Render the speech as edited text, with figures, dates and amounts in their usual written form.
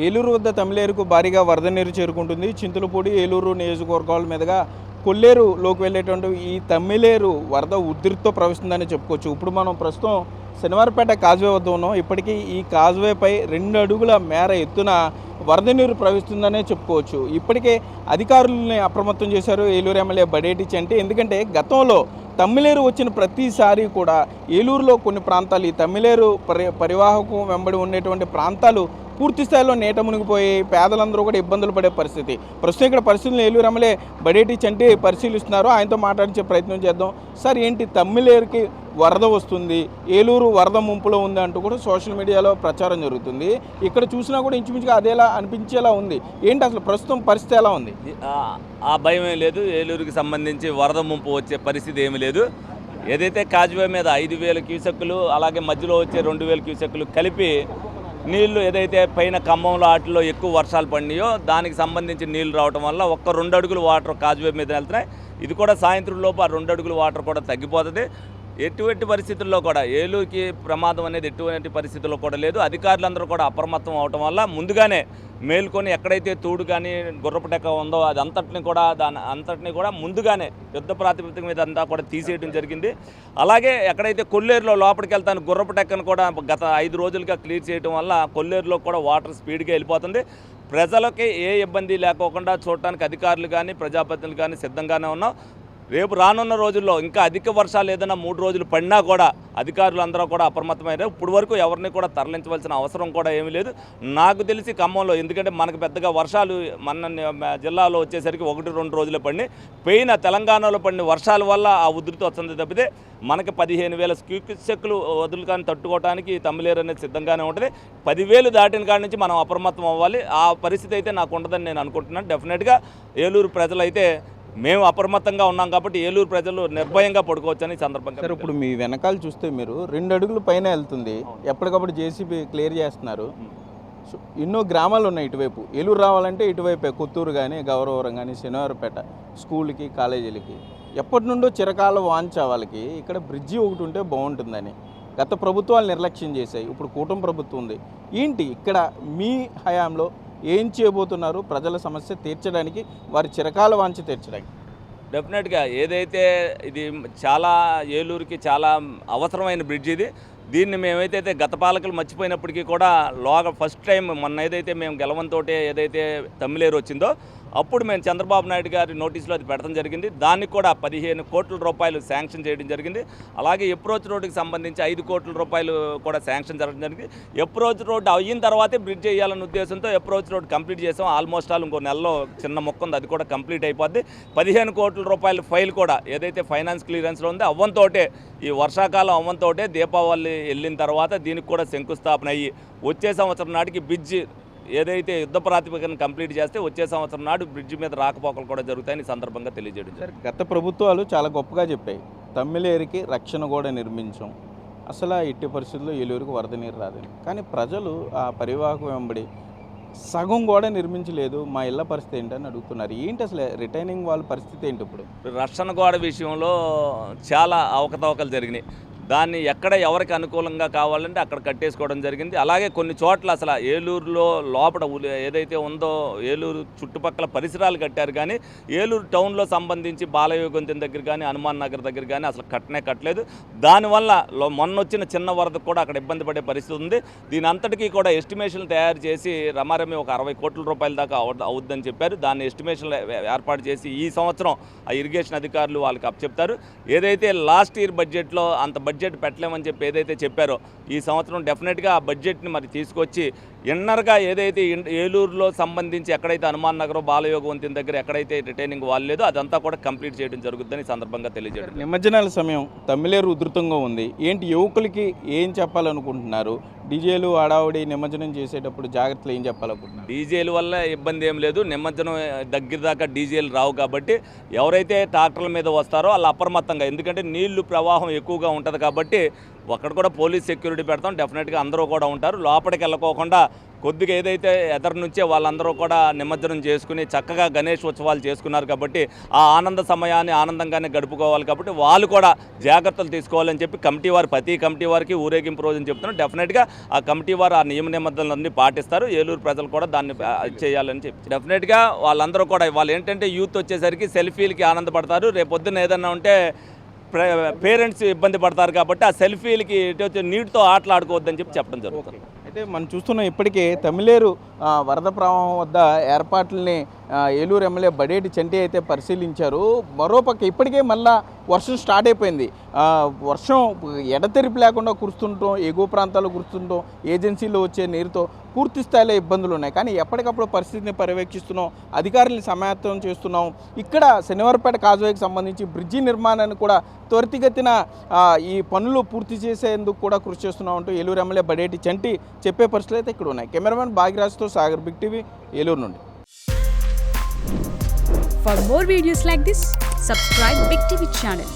ఏలూరు వద్ద తమిళేరుకు భారీగా వరద నీరు చేరుకుంటుంది. చింతలపూడి, ఏలూరు నియోజకవర్గాల మీదుగా కొల్లేరులోకి వెళ్ళేటువంటి ఈ తమిళేరు వరద ఉధృతితో ప్రవహిస్తుందని చెప్పుకోవచ్చు. ఇప్పుడు మనం ప్రస్తుతం శనివారపేట కాజ్వే వద్ద ఉన్నాం. ఇప్పటికీ ఈ కాజ్వేపై 2 అడుగుల మేర ఎత్తున వరద నీరు ప్రవహిస్తుందనే చెప్పుకోవచ్చు. ఇప్పటికే అధికారులని అప్రమత్తం చేశారు ఏలూరు ఎమ్మెల్యే బడేటి చంటి. ఎందుకంటే గతంలో తమ్మిలేరు వచ్చిన ప్రతిసారి కూడా ఏలూరులో కొన్ని ప్రాంతాలు ఈ తమ్మిలేరు పరివాహకం వెంబడి ఉండేటువంటి ప్రాంతాలు పూర్తి స్థాయిలో నీట మునిగిపోయి పేదలందరూ కూడా ఇబ్బందులు పడే పరిస్థితి. ప్రస్తుతం ఇక్కడ పరిస్థితులను ఏలూరు ఎమ్మెల్యే బడేటి చంటి పరిశీలిస్తున్నారు. ఆయనతో మాట్లాడించే ప్రయత్నం చేద్దాం. సార్, ఏంటి తమ్మిలేరుకి వరద వస్తుంది, ఏలూరు వరద ముంపులో ఉంది అంటూ కూడా సోషల్ మీడియాలో ప్రచారం జరుగుతుంది. ఇక్కడ చూసినా కూడా ఇంచుమించుగా అదేలా అనిపించేలా ఉంది. ఏంటి అసలు ప్రస్తుతం పరిస్థితి ఎలా ఉంది? ఆ భయం ఏం లేదు. ఏలూరుకి సంబంధించి వరద ముంపు వచ్చే పరిస్థితి ఏమీ లేదు. ఏదైతే కాజ్వే మీద 5,000 క్యూసెక్కులు అలాగే మధ్యలో వచ్చే 2,000 క్యూసెక్కులు కలిపి నీళ్లు ఏదైతే పైన ఖమ్మంలో వాటిలో ఎక్కువ వర్షాలు పడినాయో దానికి సంబంధించి నీళ్లు రావడం వల్ల 2 అడుగులు వాటర్ కాజ్వే మీద వెళ్తున్నాయి. ఇది కూడా సాయంత్రం లోపు ఆ 2 అడుగులు వాటర్ కూడా తగ్గిపోతుంది. ఎటువంటి పరిస్థితుల్లో కూడా ఏలూరుకి ప్రమాదం అనేది ఎటువంటి పరిస్థితుల్లో కూడా లేదు. అధికారులందరూ కూడా అప్రమత్తం అవటం వల్ల ముందుగానే మేల్కొని ఎక్కడైతే తూడు కానీ గుర్రపుటెక్క ఉందో అది అంతటిని కూడా ముందుగానే యుద్ధ ప్రాతిపదిక మీద అంతా కూడా తీసేయడం జరిగింది. అలాగే ఎక్కడైతే కొల్లేరులో లోపలికి వెళ్తాను గుర్రపుటెక్కను కూడా గత 5 రోజులుగా క్లియర్ చేయడం వల్ల కొల్లేరులో కూడా వాటర్ స్పీడ్గా వెళ్ళిపోతుంది. ప్రజలకి ఏ ఇబ్బంది లేకోకుండా చూడటానికి అధికారులు కానీ ప్రజాప్రతినిధులు కానీ సిద్ధంగానే ఉన్నాం. రేపు రానున్న రోజుల్లో ఇంకా అధిక వర్షాలు ఏదైనా 3 రోజులు పడినా కూడా అధికారులు అందరూ కూడా అప్రమత్తమయ్యారు. ఇప్పుడు వరకు ఎవరిని కూడా తరలించవలసిన అవసరం కూడా ఏమీ లేదు. నాకు తెలిసి ఖమ్మంలో, ఎందుకంటే మనకు పెద్దగా వర్షాలు మన జిల్లాలో వచ్చేసరికి 1-2 రోజులే పడినాయి. పోయిన తెలంగాణలో పడిన వర్షాల వల్ల ఆ ఉధృతి వస్తుంది తప్పితే మనకి 15,000 క్యూసెక్కులు వదులు కానీ తట్టుకోవడానికి తమ్మిలేరు అనేది సిద్ధంగానే ఉంటుంది. 10,000 దాటిన కాడి నుంచి మనం అప్రమత్తం అవ్వాలి. ఆ పరిస్థితి అయితే నాకు ఉండదని నేను అనుకుంటున్నాను. డెఫినెట్గా ఏలూరు ప్రజలైతే మేము అప్రమత్తంగా ఉన్నాం కాబట్టి ఏలూరు ప్రజలు నిర్భయంగా పడుకోవచ్చని సందర్భంగా. సార్, ఇప్పుడు మీ వెనకాల చూస్తే మీరు 2 అడుగుల పైన వెళ్తుంది. ఎప్పటికప్పుడు జేసీబీ క్లియర్ చేస్తున్నారు. ఎన్నో గ్రామాలు ఉన్నాయి ఇటువైపు. ఏలూరు రావాలంటే ఇటువైపే కొత్తూరు కానీ గౌరవరం కానీ శనివారపేట స్కూల్కి కాలేజీలకి ఎప్పటి నుండో చిరకాల వాంచ వాళ్ళకి ఇక్కడ బ్రిడ్జి ఒకటి ఉంటే బాగుంటుందని గత ప్రభుత్వాలు నిర్లక్ష్యం చేశాయి. ఇప్పుడు కూటమి ప్రభుత్వం ఉంది. ఏంటి ఇక్కడ మీ హయాంలో ఏం చేయబోతున్నారు ప్రజల సమస్య తీర్చడానికి, వారి చిరకాల వాంఛ తీర్చడానికి? డెఫినెట్గా ఏదైతే ఇది చాలా ఏలూరుకి చాలా అవసరమైన బ్రిడ్జ్ ఇది. దీన్ని మేమైతే గత పాలకులు మర్చిపోయినప్పటికీ కూడా ఫస్ట్ టైం మొన్న ఏదైతే మేము గెలవంతో ఏదైతే తమ్మిలేరు వచ్చిందో అప్పుడు మేము చంద్రబాబు నాయుడు గారి నోటీసులో అది పెట్టడం జరిగింది. దానికి కూడా 15 కోట్ల రూపాయలు శాంక్షన్ చేయడం జరిగింది. అలాగే అప్రోచ్ రోడ్డుకి సంబంధించి 5 కోట్ల రూపాయలు కూడా శాంక్షన్ జరగడం జరిగింది. అప్రోచ్ రోడ్డు అయిన తర్వాతే బ్రిడ్జ్ చేయాలనే ఉద్దేశంతో అప్రోచ్ రోడ్ కంప్లీట్ చేసాం. ఆల్మోస్ట్ ఇంకో నెలలో చిన్న మొక్క ఉంది, అది కూడా కంప్లీట్ అయిపోద్ది. 15 కోట్ల రూపాయల ఫైల్ కూడా ఏదైతే ఫైనాన్స్ క్లియరెన్స్లో ఉందో అవ్వంతోటే ఈ వర్షాకాలం అవ్వంతోటే దీపావళి వెళ్ళిన తర్వాత దీనికి కూడా శంకుస్థాపన అయ్యి వచ్చే సంవత్సరం నాటికి బ్రిడ్జ్ ఏదైతే యుద్ధ ప్రాతిపదికన కంప్లీట్ చేస్తే వచ్చే సంవత్సరం నాడు బ్రిడ్జ్ మీద రాకపోకలు కూడా జరుగుతాయని సందర్భంగా తెలియజేయడం జరిగింది. గత ప్రభుత్వాలు చాలా గొప్పగా చెప్పాయి, తమ్మిలేరుకి రక్షణ కూడా నిర్మించాం, అసలు ఎట్టి పరిస్థితుల్లో ఏలూరుకి వరద నీరు రాదని. కానీ ప్రజలు ఆ పరివాహకం వెంబడి సగం కూడా నిర్మించలేదు, మా ఇళ్ళ పరిస్థితి ఏంటని అడుగుతున్నారు. ఏంటి అసలు రిటైనింగ్ వాళ్ళ పరిస్థితి ఏంటి? ఇప్పుడు రక్షణ గోడ విషయంలో చాలా అవకతవకలు జరిగినాయి. దాన్ని ఎక్కడ ఎవరికి అనుకూలంగా కావాలంటే అక్కడ కట్టేసుకోవడం జరిగింది. అలాగే కొన్ని చోట్ల అసలు ఏలూరులో లోపల ఏదైతే ఉందో ఏలూరు చుట్టుపక్కల పరిసరాలు కట్టారు కానీ ఏలూరు టౌన్లో సంబంధించి బాలయోగంతం దగ్గర కానీ హనుమాన్ నగర్ దగ్గర కానీ అసలు కట్టలేదు. దానివల్ల మొన్న వచ్చిన చిన్న వరద కూడా అక్కడ ఇబ్బంది పడే పరిస్థితి ఉంది. దీని అంతటికీ కూడా ఎస్టిమేషన్లు తయారు చేసి రమారమి 60 కోట్ల రూపాయల దాకా అవుద్దని చెప్పారు. దాన్ని ఎస్టిమేషన్లు ఏర్పాటు చేసి ఈ సంవత్సరం ఆ ఇరిగేషన్ అధికారులు వాళ్ళకి అప్పచెప్తారు. ఏదైతే లాస్ట్ ఇయర్ బడ్జెట్లో అంత బడ్జెట్ పెట్టలేమని చెప్పి ఏదైతే చెప్పారో ఈ సంవత్సరం డెఫినెట్గా ఆ బడ్జెట్ని మరి తీసుకొచ్చి ఇన్నర్గా ఏదైతే ఏలూరులో సంబంధించి ఎక్కడైతే హనుమాన్ నగర్ బాలయోగ వంతెన దగ్గర ఎక్కడైతే రిటైనింగ్ వాల్ లేదో అదంతా కూడా కంప్లీట్ చేయడం జరుగుతుందని సందర్భంగా తెలియజేయడం. నిమజ్జనాల సమయం తమ్మిలేరు ఉధృతంగా ఉంది. ఏంటి యువకులకి ఏం చెప్పాలనుకుంటున్నారు? డీజేలు ఆడావుడి నిమజ్జనం చేసేటప్పుడు జాగ్రత్తలు ఏం చెప్పాలనుకుంటున్నారు? డీజేల వల్ల ఇబ్బంది ఏం లేదు. నిమజ్జనం దగ్గర దాకా డీజేలు రావు కాబట్టి ఎవరైతే ట్రాక్టర్ల మీద వస్తారో వాళ్ళు అప్రమత్తంగా, ఎందుకంటే నీళ్లు ప్రవాహం ఎక్కువగా ఉంటుంది కాబట్టి అక్కడ కూడా పోలీస్ సెక్యూరిటీ పెడతాం. డెఫినెట్గా అందరూ కూడా ఉంటారు. లోపలికి వెళ్ళకోకుండా కొద్దిగా ఏదైతే ఎదరి నుంచే వాళ్ళందరూ కూడా నిమజ్జనం చేసుకుని చక్కగా గణేష్ ఉత్సవాలు చేసుకున్నారు కాబట్టి ఆ ఆనంద సమయాన్ని ఆనందంగానే గడుపుకోవాలి కాబట్టి వాళ్ళు కూడా జాగ్రత్తలు తీసుకోవాలని చెప్పి ప్రతి కమిటీ వారికి ఊరేగింపు రోజుని చెప్తున్నారు. డెఫినెట్గా ఆ కమిటీ వారు ఆ నియమ నిబంధనలన్నీ పాటిస్తారు. ఏలూరు ప్రజలు కూడా దాన్ని చేయాలని చెప్పి డెఫినెట్గా వాళ్ళందరూ కూడా వాళ్ళు ఏంటంటే యూత్ వచ్చేసరికి సెల్ఫీలకి ఆనందపడతారు. రేపొద్దున ఏదన్నా ఉంటే పేరెంట్స్ ఇబ్బంది పడతారు కాబట్టి ఆ సెల్ఫీలకి నీటితో ఆటలాడుకోవద్దని చెప్పి చెప్పడం జరుగుతుంది. అయితే మనం చూస్తున్నాం ఇప్పటికే తమిళేరు వరద ప్రవాహం వద్ద ఏర్పాట్లని ఏలూరు ఎమ్మెల్యే బడేటి చంటి అయితే పరిశీలించారు. మరోపక్క ఇప్పటికే మళ్ళా వర్షం స్టార్ట్ అయిపోయింది. వర్షం ఎడతెరిపి లేకుండా కురుస్తుంటాం, ఎగువ ప్రాంతాల్లో కురుస్తుంటాం, ఏజెన్సీలో వచ్చే నీరుతో పూర్తి స్థాయిలో ఇబ్బందులు ఉన్నాయి. కానీ ఎప్పటికప్పుడు పరిస్థితిని పర్యవేక్షిస్తున్నాం, అధికారులను సమాయత్తం చేస్తున్నాం. ఇక్కడ శనివారపేట కాజ్వేకి సంబంధించి బ్రిడ్జి నిర్మాణాన్ని కూడా త్వరితగతిన ఈ పనులు పూర్తి చేసేందుకు కూడా కృషి చేస్తున్నాం అంటూ ఏలూరు ఎమ్మెల్యే బడేటి చంటి చెప్పే పరిస్థితులు అయితే ఇక్కడ ఉన్నాయి. కెమెరామెన్ భాగ్యరాజ్తో సాగర్, బిగ్ టీవీ, ఏలూరు నుండి. For more videos like this, subscribe Big TV channel.